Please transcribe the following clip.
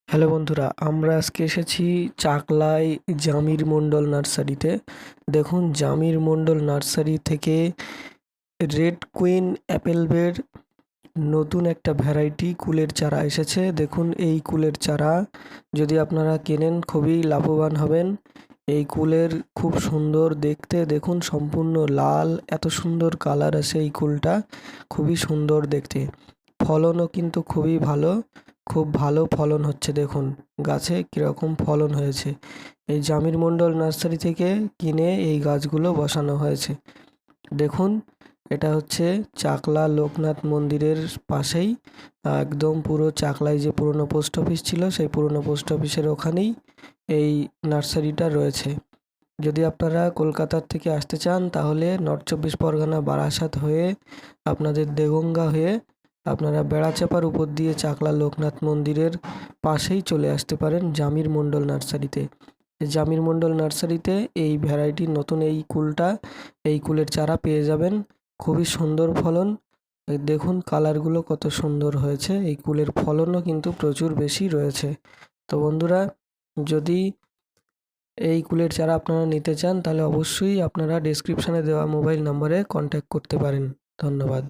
Hello বন্ধুরা, আমরা আজকে এসেছি চাকলায় জামির মণ্ডল নার্সারিতে। দেখুন, জামির মণ্ডল নার্সারি থেকে রেড কুইন অ্যাপেল বের নতুন একটা ভ্যারাইটি কুলের চারা এসেছে। দেখুন, এই কুলের চারা যদি আপনারা কেনেন খুবই লাভবান হবেন। এই কুলের খুব সুন্দর দেখতে, দেখুন সম্পূর্ণ লাল, এত সুন্দর কালার আছে এই কুলটা, খুবই সুন্দর দেখতে। ফলনও কিন্তু খুবই ভালো, খুব ভালো ফলন হচ্ছে। দেখুন গাছে কীরকম ফলন হয়েছে। এই জামির মণ্ডল নার্সারি থেকে কিনে এই গাছগুলো বসানো হয়েছে। দেখুন, এটা হচ্ছে চাকলা লোকনাথ মন্দিরের পাশেই, একদম পুরো চাকলায় যে পুরনো পোস্ট অফিস ছিল সেই পুরনো পোস্ট অফিসের ওখানেই এই নার্সারিটা রয়েছে। যদি আপনারা কলকাতার থেকে আসতে চান তাহলে নর্থ চব্বিশ পরগনা বারাসাত হয়ে আপনাদের দেগঙ্গা হয়ে আপনারা বেড়াচাপার উপর দিয়ে চাকলা লোকনাথ মন্দিরের পাশেই চলে আসতে পারেন জামির মণ্ডল নার্সারিতে। জামির মণ্ডল নার্সারিতে এই ভ্যারাইটির নতুন এই কুলের চারা পেয়ে যাবেন। খুবই সুন্দর ফলন। এই দেখুন কালারগুলো কত সুন্দর হয়েছে। এই কুলের ফলনও কিন্তু প্রচুর বেশি রয়েছে। তো বন্ধুরা, যদি এই কুলের চারা আপনারা নিতে চান তাহলে অবশ্যই আপনারা ডেসক্রিপশানে দেওয়া মোবাইল নম্বরে কন্ট্যাক্ট করতে পারেন। ধন্যবাদ।